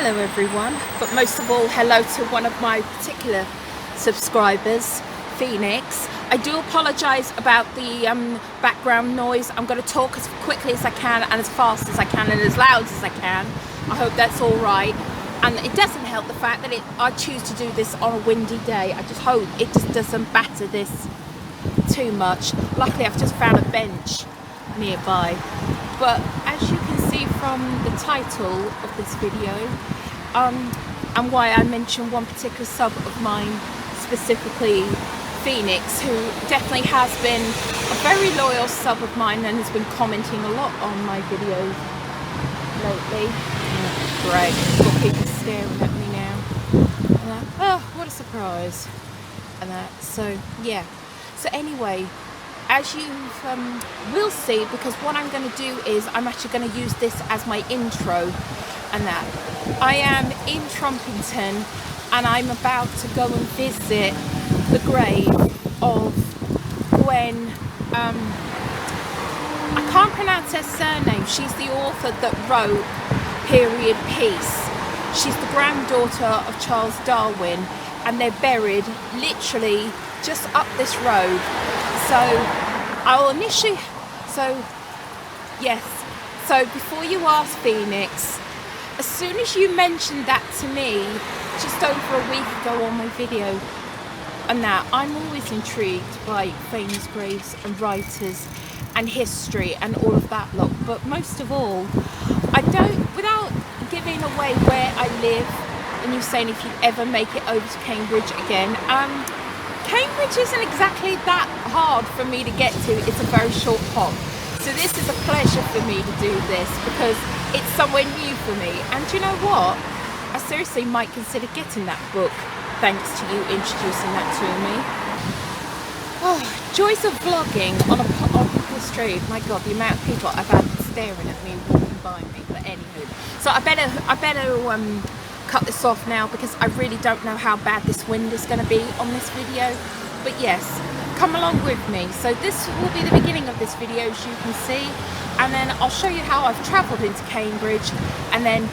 Hello everyone, but most of all hello to one of my particular subscribers, Phoenix. I do apologise about the background noise. I'm going to talk as quickly as I can and as fast as I can and as loud as I can. I hope that's alright. And it doesn't help the fact that I choose to do this on a windy day. I just hope it just doesn't batter this too much. Luckily I've just found a bench nearby. But as you can see from the title of this video, and why I mentioned one particular sub of mine, specifically Phoenix, who definitely has been a very loyal sub of mine and has been commenting a lot on my videos lately. Great, got people staring at me now. Oh, what a surprise. And so yeah. So anyway, as you will see, because what I'm going to do is I'm actually going to use this as my intro and that. I am in Trumpington and I'm about to go and visit the grave of Gwen, I can't pronounce her surname, she's the author that wrote Period Piece. She's the granddaughter of Charles Darwin and they're buried literally just up this road. So I'll initially, so before you ask Phoenix, as soon as you mentioned that to me just over a week ago on my video and that, I'm always intrigued by famous graves and writers and history and all of that lot, but most of all, I don't, without giving away where I live and you saying if you ever make it over to Cambridge again, Cambridge isn't exactly that hard for me to get to. It's a very short hop. So this is a pleasure for me to do this because it's somewhere new for me. And do you know what? I seriously might consider getting that book thanks to you introducing that to me. Oh, joys of vlogging on the street. My God, the amount of people I've had staring at me walking by me. But anywho, so I better cut this off now because I really don't know how bad this wind is going to be on this video. But yes, come along with me. So this will be the beginning of this video, as you can see, and then I'll show you how I've travelled into Cambridge, and then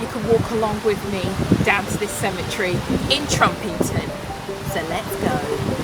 you can walk along with me down to this cemetery in Trumpington. So let's go.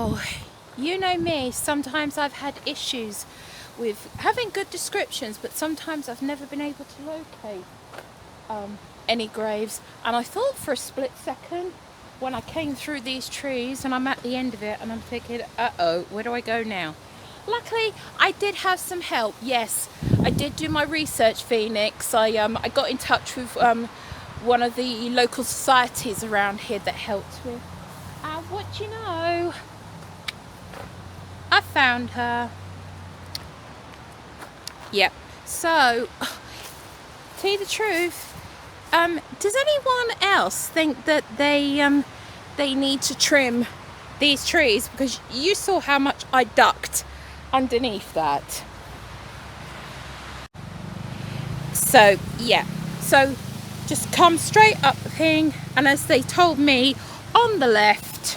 Now, you know me, sometimes I've had issues with having good descriptions, but sometimes I've never been able to locate any graves. And I thought for a split second when I came through these trees and I'm at the end of it and I'm thinking, uh-oh, where do I go now? Luckily, I did have some help. Yes, I did do my research, Phoenix. I got in touch with one of the local societies around here that helped me. And what do you know? I found her. Yep. So, tell you the truth, does anyone else think that they need to trim these trees? Because you saw how much I ducked underneath that. So, yeah. So, just come straight up the thing, and as they told me, on the left.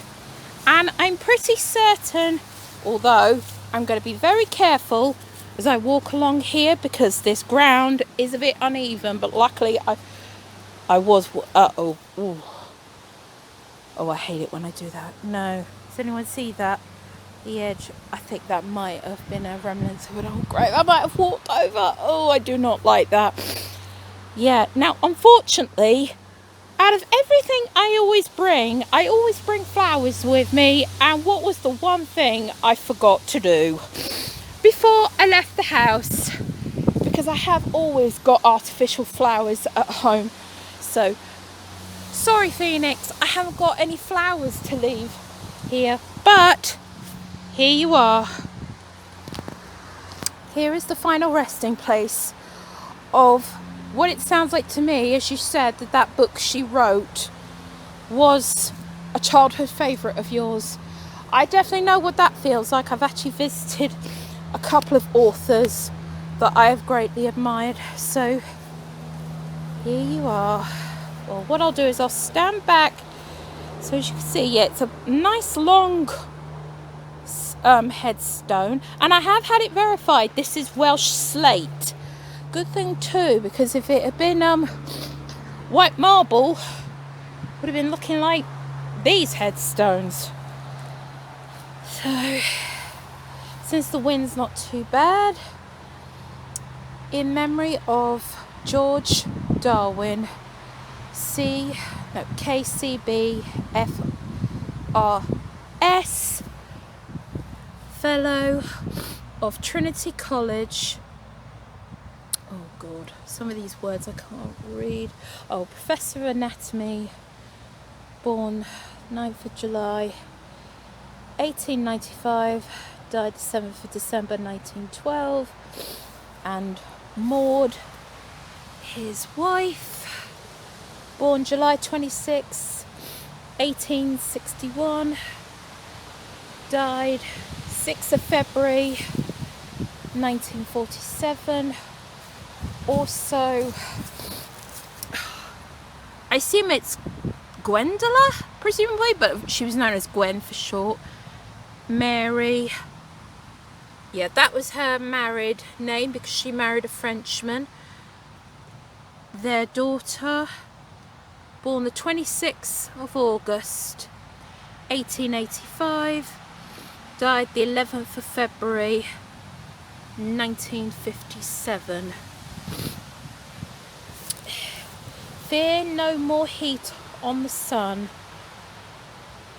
And I'm pretty certain, although I'm going to be very careful as I walk along here because this ground is a bit uneven, but luckily I was, oh, I hate it when I do that. No, does anyone see that? The edge, I think that might have been a remnant of an old grave. I might have walked over. Oh, I do not like that. Yeah, now unfortunately, out of everything I always bring flowers with me, and what was the one thing I forgot to do before I left the house? Because I have always got artificial flowers at home. So, sorry Phoenix, I haven't got any flowers to leave here, but here you are. Here is the final resting place of what it sounds like to me, as you said, that book she wrote was a childhood favourite of yours. I definitely know what that feels like. I've actually visited a couple of authors that I have greatly admired. So here you are. Well, what I'll do is I'll stand back. So as you can see, yeah, it's a nice long headstone. And I have had it verified. This is Welsh slate. Good thing too, because if it had been white marble, would have been looking like these headstones. So, since the wind's not too bad, in memory of George Darwin, KCBFRS, Fellow of Trinity College. Oh God, some of these words I can't read. Oh, Professor of Anatomy, born 9th of July 1895, died 7th of December 1912, and Maud, his wife, born July 26, 1861, died 6th of February 1947. Also, I assume it's Gwendolen, presumably, but she was known as Gwen for short. Mary, yeah, that was her married name because she married a Frenchman. Their daughter, born the 26th of August 1885, died the 11th of February 1957. Fear no more heat on the sun,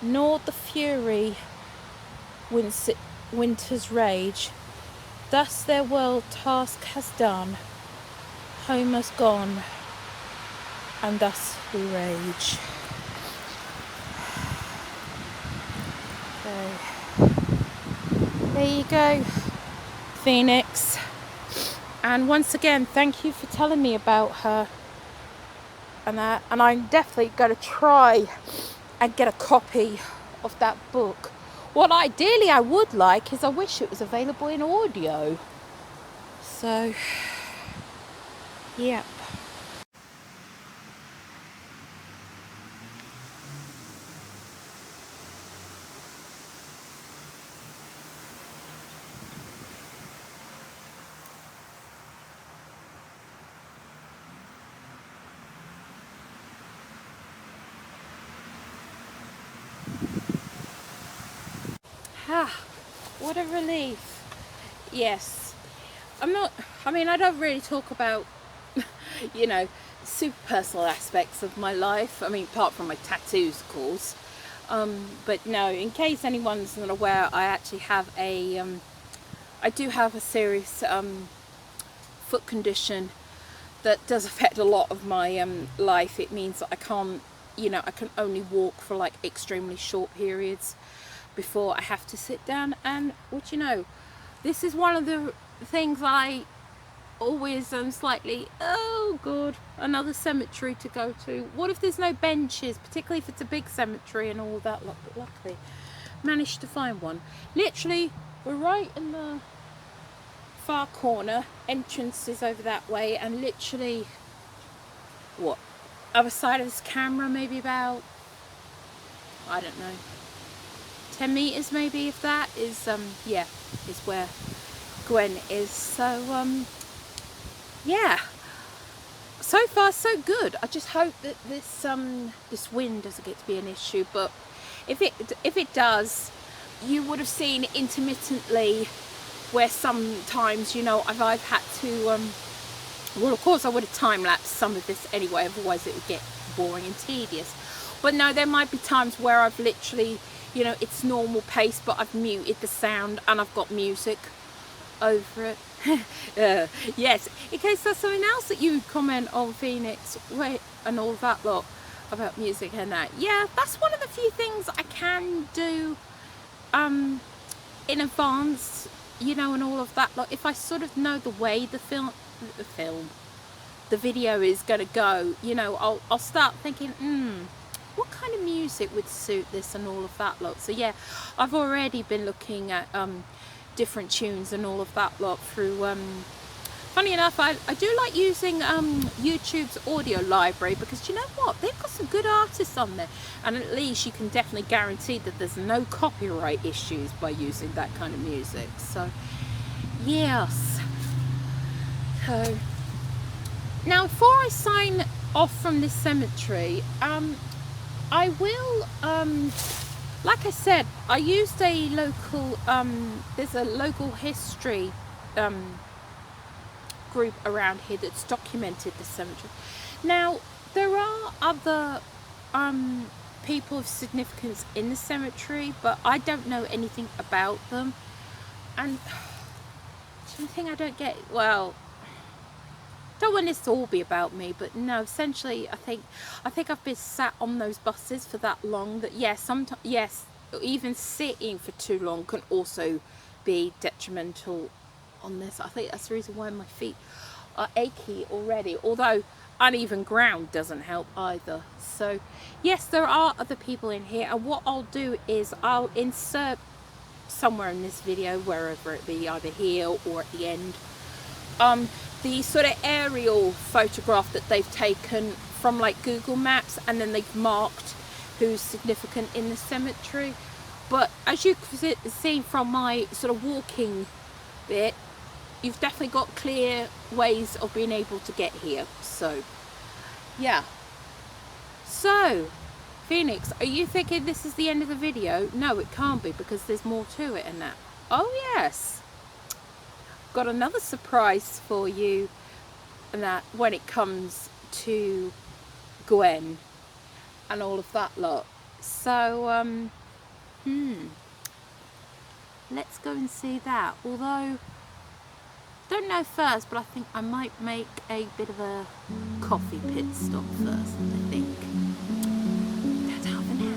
nor the fury winter's rage. Thus their world task has done, home has gone, and thus we rage. So, there you go, Phoenix. And once again, thank you for telling me about her. And I'm definitely going to try and get a copy of that book. What ideally I would like is I wish it was available in audio. So, yeah. What a relief. Yes. I don't really talk about, you know, super personal aspects of my life. I mean, apart from my tattoos, of course. But no, in case anyone's not aware, I actually have I do have a serious foot condition that does affect a lot of my life. It means that I can't, you know, I can only walk for like extremely short periods before I have to sit down. And what you know, this is one of the things I always slightly, oh god, another cemetery to go to. What if there's no benches, particularly if it's a big cemetery and all that? Luckily managed to find one. Literally, we're right in the far corner. Entrance is over that way, and literally, what, other side of this camera, maybe about, I don't know, 10 meters maybe, if that is yeah, is where Gwen is. So yeah, so far so good. I just hope that this wind doesn't get to be an issue, but if it does, you would have seen intermittently where sometimes, you know, I've had to well, of course I would have time-lapsed some of this anyway, otherwise it would get boring and tedious. But no, there might be times where I've literally, you know, it's normal pace, but I've muted the sound and I've got music over it. Yes, in case there's something else that you comment on Phoenix, wait, and all that lot about music and that. Yeah, that's one of the few things I can do in advance, you know, and all of that. Like, if I sort of know the way the video is going to go, you know, I'll start thinking, what kind of music would suit this and all of that lot. So yeah, I've already been looking at different tunes and all of that lot through funny enough, I do like using YouTube's audio library, because you know what, they've got some good artists on there, and at least you can definitely guarantee that there's no copyright issues by using that kind of music. So yes, so now before I sign off from this cemetery, I will like I said, I used a local there's a local history group around here that's documented the cemetery. Now there are other people of significance in the cemetery, but I don't know anything about them. And the thing I don't get, well, don't want this to all be about me, but no, essentially I think I've been sat on those buses for that long that yes, sometimes, yes, even sitting for too long can also be detrimental on this. I think that's the reason why my feet are achy already, although uneven ground doesn't help either. So yes, there are other people in here, and what I'll do is I'll insert somewhere in this video, wherever it be, either here or at the end, the sort of aerial photograph that they've taken from like Google Maps, and then they've marked who's significant in the cemetery. But as you can see from my sort of walking bit, you've definitely got clear ways of being able to get here. So yeah, so Phoenix, are you thinking this is the end of the video? No, it can't be, because there's more to it and that. Oh yes, got another surprise for you, and that when it comes to Gwen and all of that lot. So let's go and see that. Although don't know first, but I think I might make a bit of a coffee pit stop first, I think. That's half an hour.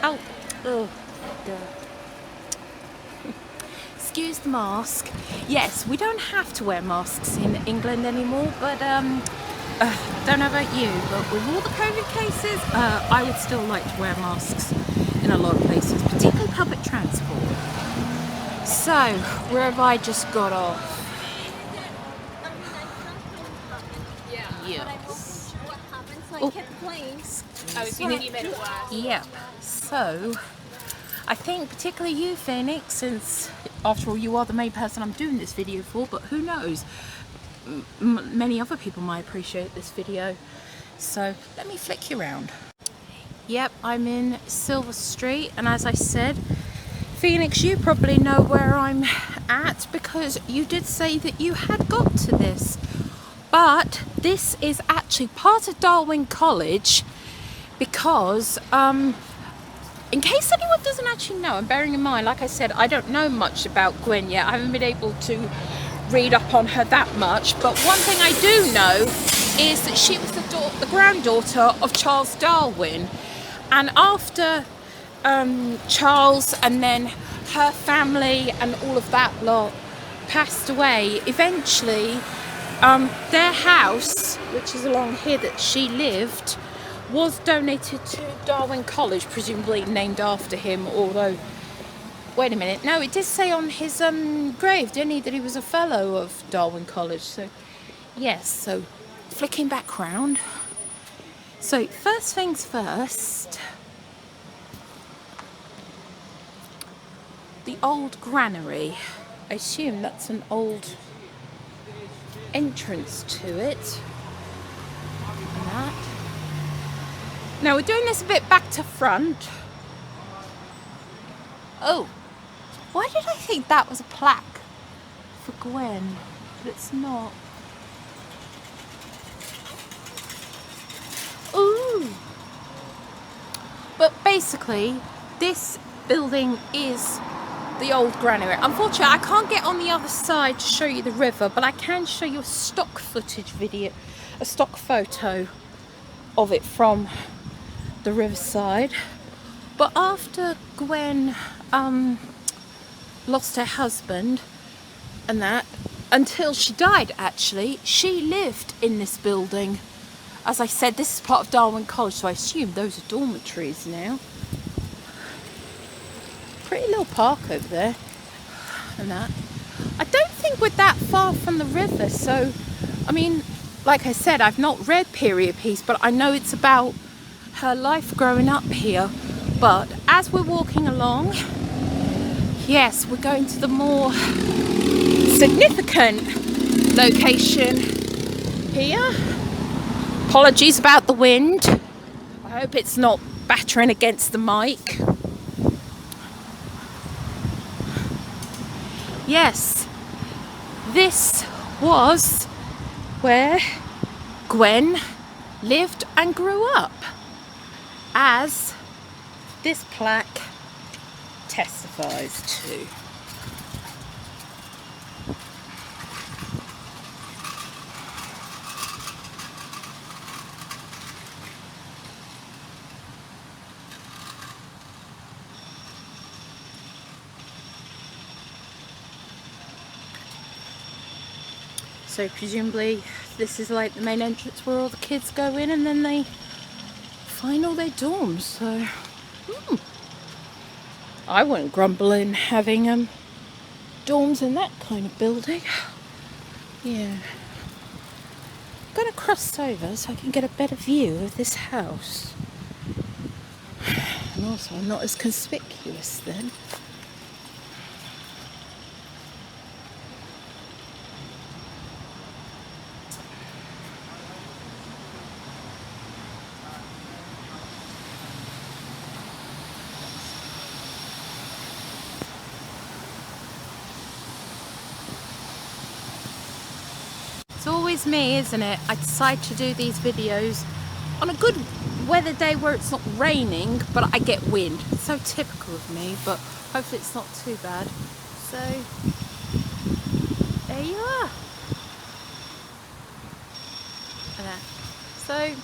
Oh, oh, duh. Excuse the mask. Yes, we don't have to wear masks in England anymore, but don't know about you, but with all the COVID cases, I would still like to wear masks in a lot of places, particularly public transport. So, where have I just got off? Yes. Oh, Yep. So, I think particularly you, Phoenix, since after all you are the main person I'm doing this video for, but who knows, many other people might appreciate this video. So let me flick you around. Yep, I'm in Silver Street, and as I said, Phoenix, you probably know where I'm at because you did say that you had got to this. But this is actually part of Darwin College because in case anyone doesn't actually know, and bearing in mind, like I said, I don't know much about Gwen yet. I haven't been able to read up on her that much. But one thing I do know is that she was the granddaughter of Charles Darwin. And after Charles and then her family and all of that lot passed away, eventually their house, which is along here that she lived, was donated to Darwin College, presumably named after him, although, wait a minute, no, it did say on his grave, didn't he, that he was a fellow of Darwin College. So, yes, so flicking back round. So, first things first, the Old Granary. I assume that's an old entrance to it. And that. Now we're doing this a bit back to front. Oh, why did I think that was a plaque for Gwen? But it's not. Ooh. But basically, this building is the Old Granary. Unfortunately, I can't get on the other side to show you the river, but I can show you a stock footage video, a stock photo of it from the riverside. But after Gwen lost her husband and that, until she died actually, she lived in this building. As I said, this is part of Darwin College, so I assume those are dormitories now. Pretty little park over there and that. I don't think we're that far from the river, so I mean, like I said, I've not read Period Piece, but I know it's about her life growing up here. But as we're walking along, yes, we're going to the more significant location here. Apologies about the wind. I hope it's not battering against the mic. Yes, this was where Gwen lived and grew up, as this plaque testifies to. So presumably this is like the main entrance where all the kids go in and then they find all their dorms. So I wouldn't grumble in having dorms in that kind of building. Yeah. I'm gonna cross over so I can get a better view of this house. And also I'm not as conspicuous then. It's always me, isn't it? I decide to do these videos on a good weather day where it's not raining, but I get wind. It's so typical of me, but hopefully it's not too bad. So, there you are. So,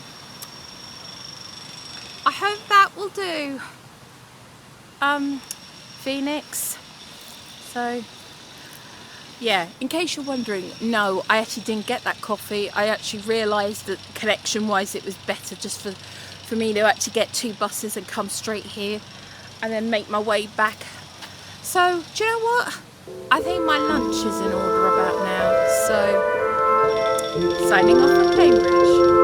I hope that will do Phoenix. So yeah, in case you're wondering, no, I actually didn't get that coffee. I actually realised that connection wise it was better just for me to actually get 2 buses and come straight here and then make my way back. So do you know what, I think my lunch is in order about now, so signing off from Cambridge.